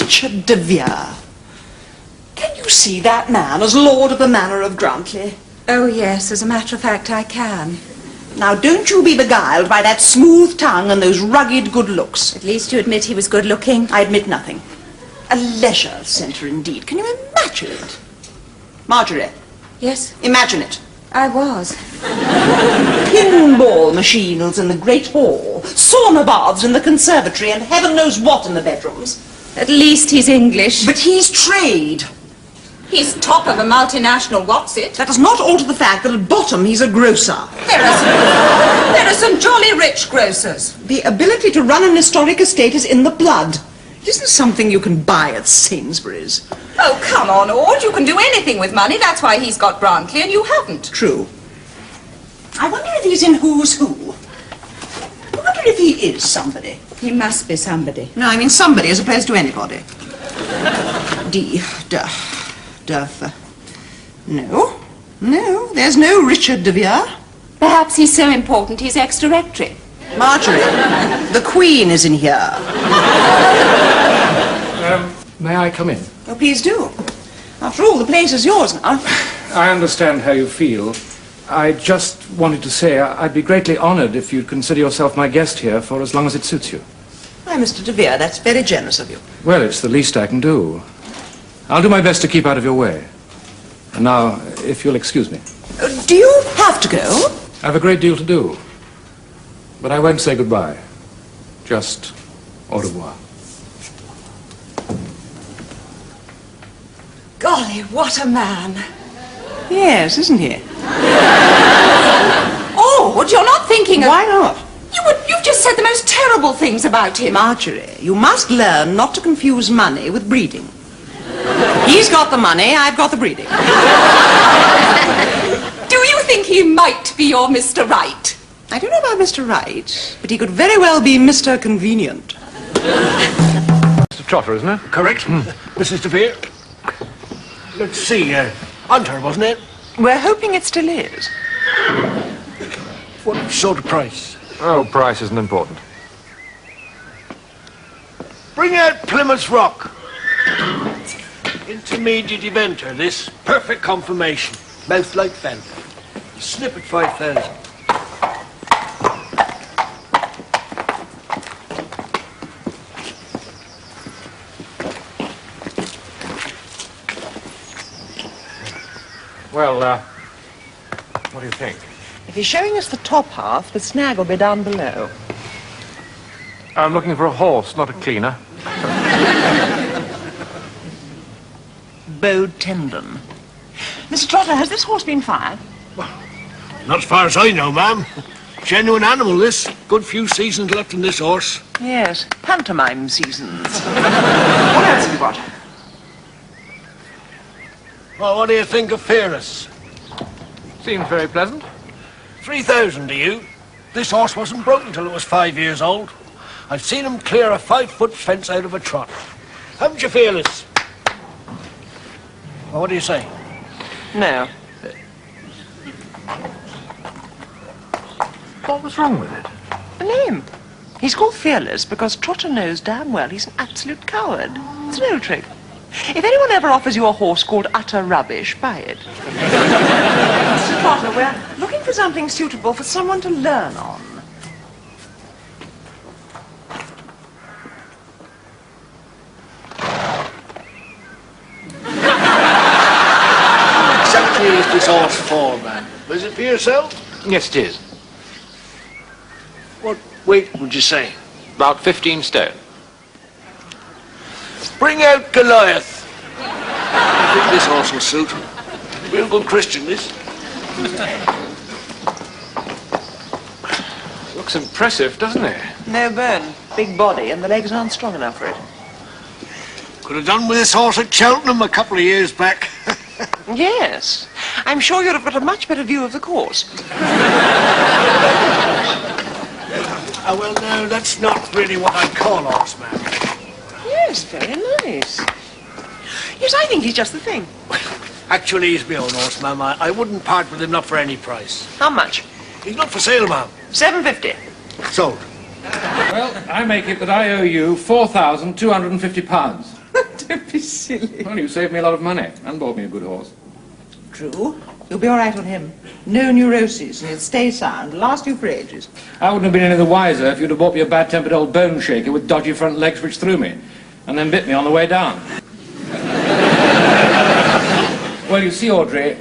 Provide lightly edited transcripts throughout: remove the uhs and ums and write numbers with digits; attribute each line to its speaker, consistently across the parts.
Speaker 1: Richard de Vere. Can you see that man as Lord of the Manor of Grantley?
Speaker 2: Oh, yes, as a matter of fact, I can.
Speaker 1: Now, don't you be beguiled by that smooth tongue and those rugged good looks.
Speaker 2: At least you admit he was good-looking.
Speaker 1: I admit nothing. A leisure centre, indeed. Can you imagine it? Marjorie.
Speaker 2: Yes?
Speaker 1: Imagine it.
Speaker 2: I was.
Speaker 1: Pinball machines in the great hall, sauna baths in the conservatory, and heaven knows what in the bedrooms.
Speaker 2: At least he's English.
Speaker 1: But he's trade.
Speaker 2: He's top of a multinational what's-it.
Speaker 1: That does not alter the fact that at bottom he's a grocer.
Speaker 2: There are some jolly rich grocers.
Speaker 1: The ability to run an historic estate is in the blood. It isn't something you can buy at Sainsbury's.
Speaker 2: Oh, come on, Ord. You can do anything with money. That's why he's got Grantley and you haven't.
Speaker 1: True. I wonder if he's in Who's Who. I wonder if he is somebody.
Speaker 2: He must be somebody.
Speaker 1: No, I mean somebody as opposed to anybody. Duff. No, there's no Richard de Vere.
Speaker 2: Perhaps he's so important he's ex-directory.
Speaker 1: Marjorie, the Queen is in here.
Speaker 3: May I come in?
Speaker 1: Oh, please do. After all, the place is yours now.
Speaker 3: I understand how you feel. I just wanted to say I'd be greatly honored if you'd consider yourself my guest here for as long as it suits you.
Speaker 1: Why, Mr. de Vere, that's very generous of you.
Speaker 3: Well, it's the least I can do. I'll do my best to keep out of your way. And now, if you'll excuse me.
Speaker 1: Do you have to go?
Speaker 3: I have a great deal to do. But I won't say goodbye. Just au revoir.
Speaker 2: Golly, what a man.
Speaker 1: Yes, isn't he?
Speaker 2: Oh, you're not thinking of...
Speaker 1: Why not?
Speaker 2: You've just said the most terrible things about him.
Speaker 1: Marjorie, you must learn not to confuse money with breeding. He's got the money, I've got the breeding.
Speaker 2: Do you think he might be your Mr. Right?
Speaker 1: I don't know about Mr. Right, but he could very well be Mr. Convenient.
Speaker 3: Mr. Trotter, isn't it?
Speaker 4: Correct. Mrs. de Vere. Let's see, Hunter, wasn't it?
Speaker 1: We're hoping it still is.
Speaker 4: What sort of price?
Speaker 3: Oh, price isn't important.
Speaker 4: Bring out Plymouth Rock. Intermediate eventer, this. Perfect confirmation. Mouth like fender. Snip at 5,000.
Speaker 3: Well, what do you think?
Speaker 1: If he's showing us the top half, the snag will be down below.
Speaker 3: I'm looking for a horse, not a cleaner.
Speaker 1: Bowed tendon. Mr. Trotter, has this horse been fired?
Speaker 4: Not as far as I know, ma'am. Genuine animal, this. Good few seasons left in this horse.
Speaker 1: Yes, pantomime seasons. What else have you got?
Speaker 4: Well, what do you think of Fearless?
Speaker 3: Seems very pleasant.
Speaker 4: 3,000 to you. This horse wasn't broken till it was 5 years old. I've seen him clear a 5-foot fence out of a trot. Haven't you, Fearless? Well, what do you say?
Speaker 1: No.
Speaker 3: What was wrong with it?
Speaker 1: The name. He's called Fearless because Trotter knows damn well he's an absolute coward. It's an old trick. If anyone ever offers you a horse called utter rubbish, buy it. Mr. Trotter, we're looking for something suitable for someone to learn on.
Speaker 4: Exactly is this horse for, man? Is it for yourself?
Speaker 3: Yes, it is.
Speaker 4: What weight would you say?
Speaker 3: About 15 stone.
Speaker 4: Bring out Goliath. I think this horse will suit. Real good Christian, this.
Speaker 3: Looks impressive, doesn't it?
Speaker 1: No burn. Big body, and the legs aren't strong enough for it.
Speaker 4: Could have done with this horse at Cheltenham a couple of years back.
Speaker 1: Yes. I'm sure you'd have got a much better view of the course.
Speaker 4: Well, no, that's not really what I call horse, man.
Speaker 1: Yes, very nice. Yes, I think he's just the thing.
Speaker 4: Actually, he's my own horse, ma'am. I wouldn't part with him, not for any price.
Speaker 1: How much?
Speaker 4: He's not for sale, ma'am.
Speaker 1: £7.50.
Speaker 4: Sold.
Speaker 3: Well, I make it that I owe you £4,250.
Speaker 1: Don't be silly.
Speaker 3: Well, you saved me a lot of money and bought me a good horse.
Speaker 1: True. You'll be all right on him. No neuroses, and he'll stay sound, last you for ages.
Speaker 3: I wouldn't have been any the wiser if you'd have bought me a bad-tempered old bone shaker with dodgy front legs which threw me, and then bit me on the way down. Well, you see, Audrey,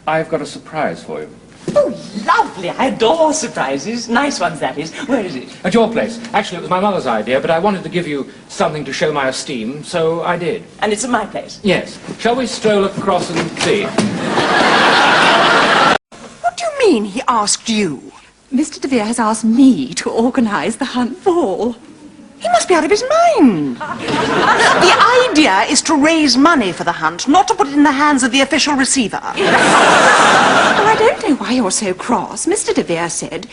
Speaker 3: I've got a surprise for you.
Speaker 1: Oh, lovely. I adore surprises. Nice ones, that is. Where is it?
Speaker 3: At your place. Actually, it was my mother's idea, but I wanted to give you something to show my esteem, so I did.
Speaker 1: And it's at my place?
Speaker 3: Yes. Shall we stroll across and see?
Speaker 1: What do you mean he asked you?
Speaker 2: Mr. de Vere has asked me to organise the Hunt Ball.
Speaker 1: He must be out of his mind. The idea is to raise money for the hunt, not to put it in the hands of the official receiver.
Speaker 2: Well, I don't know why you're so cross. Mr. de Vere said...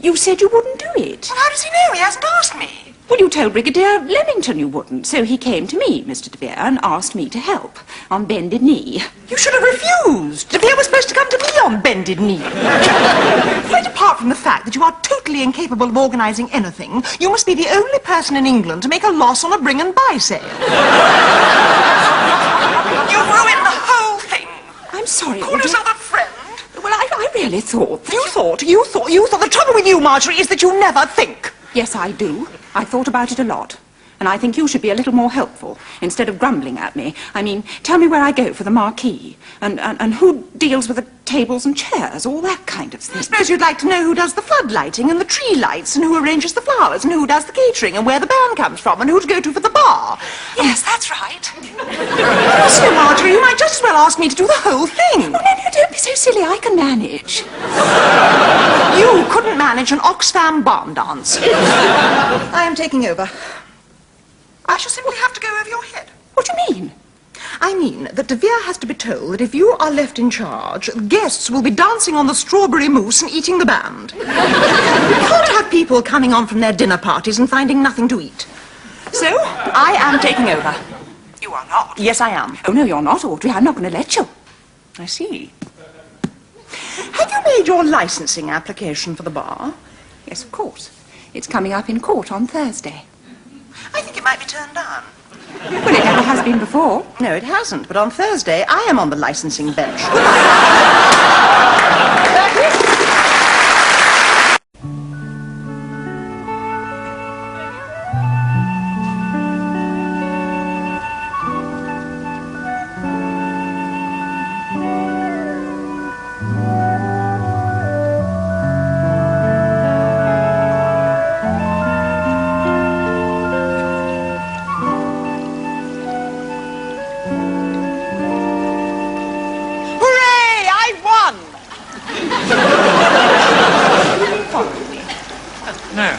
Speaker 2: You said you wouldn't do it.
Speaker 1: Well, how does he know? He hasn't asked me.
Speaker 2: Well, you told Brigadier Leamington you wouldn't, so he came to me, Mr. de Vere, and asked me to help, on bended knee.
Speaker 1: You should have refused. De Vere was supposed to come to me on bended knee. Quite apart from the fact that you are totally incapable of organising anything, you must be the only person in England to make a loss on a bring and buy sale. You ruined the whole thing.
Speaker 2: I'm sorry,
Speaker 1: Call
Speaker 2: Audrey.
Speaker 1: yourself a friend.
Speaker 2: Well, I really thought... that
Speaker 1: You thought. The trouble with you, Marjorie, is that you never think.
Speaker 2: Yes, I do. I thought about it a lot. And I think you should be a little more helpful, instead of grumbling at me. I mean, tell me where I go for the marquee, and who deals with the tables and chairs, all that kind of thing.
Speaker 1: I suppose you'd like to know who does the floodlighting and the tree lights, and who arranges the flowers, and who does the catering, and where the band comes from, and who to go to for the bar.
Speaker 2: Yes, that's right.
Speaker 1: So, Marjorie, you might just as well ask me to do the whole thing.
Speaker 2: Oh, no, don't be so silly. I can manage.
Speaker 1: You couldn't manage an Oxfam barn dance. I am taking over. I shall simply have to go over your head.
Speaker 2: What do you mean?
Speaker 1: I mean that de Vere has to be told that if you are left in charge, guests will be dancing on the strawberry mousse and eating the band. You can't have people coming on from their dinner parties and finding nothing to eat. So, I am taking over.
Speaker 2: You are not.
Speaker 1: Yes, I am.
Speaker 2: Oh, no, you're not, Audrey. I'm not going to let you.
Speaker 1: I see. Have you made your licensing application for the bar?
Speaker 2: Yes, of course. It's coming up in court on Thursday.
Speaker 1: I think it might be turned down.
Speaker 2: Well, it never has been before.
Speaker 1: No, it hasn't, but on Thursday I am on the licensing bench.
Speaker 3: No.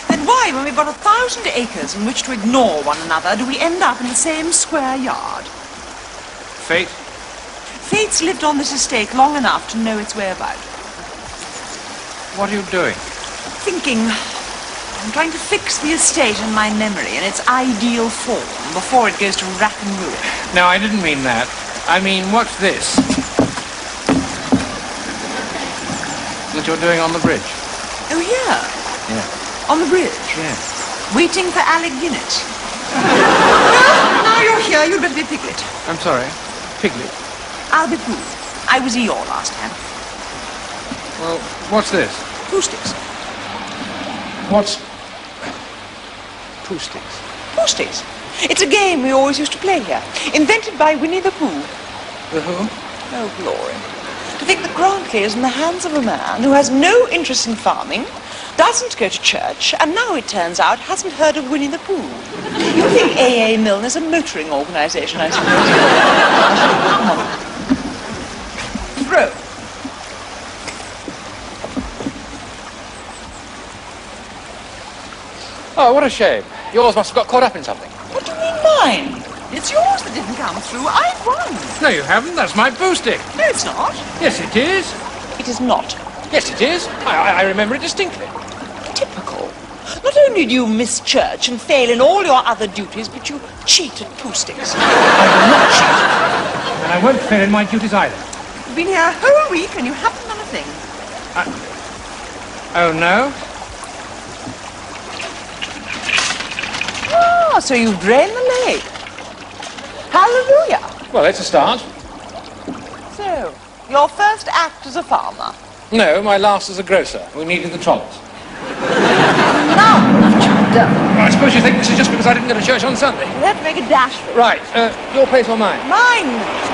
Speaker 1: Then why, when we've got 1,000 acres in which to ignore one another, do we end up in the same square yard?
Speaker 3: Fate?
Speaker 1: Fate's lived on this estate long enough to know its way about.
Speaker 3: What are you doing?
Speaker 1: Thinking. I'm trying to fix the estate in my memory in its ideal form before it goes to rack and ruin.
Speaker 3: No, I didn't mean that. I mean, what's this? That you're doing on the bridge?
Speaker 1: Oh, yeah.
Speaker 3: Yeah.
Speaker 1: On the bridge.
Speaker 3: Yeah.
Speaker 1: Waiting for Alec Guinness. Now you're here, you'd better be Piglet.
Speaker 3: I'm sorry. Piglet.
Speaker 1: I'll be Pooh. I was Eeyore last time.
Speaker 3: Well, what's this?
Speaker 1: Poohsticks.
Speaker 3: What's... poohsticks?
Speaker 1: Poohsticks. It's a game we always used to play here. Invented by Winnie the Pooh.
Speaker 3: The who?
Speaker 1: Oh, glory. To think that Grantley is in the hands of a man who has no interest in farming, doesn't go to church, and now it turns out hasn't heard of Winnie the Pooh. You think A.A. Milne is a motoring organisation, I suppose? Come on. Throw.
Speaker 3: Oh, what a shame. Yours must have got caught up in something.
Speaker 1: What do you mean mine? It's yours that didn't come through. I won.
Speaker 3: No, you haven't. That's my poo stick.
Speaker 1: No, it's not.
Speaker 3: Yes, it is.
Speaker 1: It is not.
Speaker 3: Yes, it is. I remember it distinctly.
Speaker 1: Typical. Not only do you miss church and fail in all your other duties, but you cheat at poohsticks.
Speaker 3: I will not cheat. And I won't fail in my duties either.
Speaker 1: You've been here a whole week and you haven't done a thing.
Speaker 3: Oh, no?
Speaker 1: Ah, so you drain the lake. Hallelujah.
Speaker 3: Well, it's a start.
Speaker 1: So, your first act as a farmer.
Speaker 3: No, my last as a grocer. We needed the trolleys.
Speaker 1: Now what you've done.
Speaker 3: I suppose you think this is just because I didn't go to church on Sunday.
Speaker 1: You have to make a dash for it.
Speaker 3: Right, your place or mine?
Speaker 1: Mine.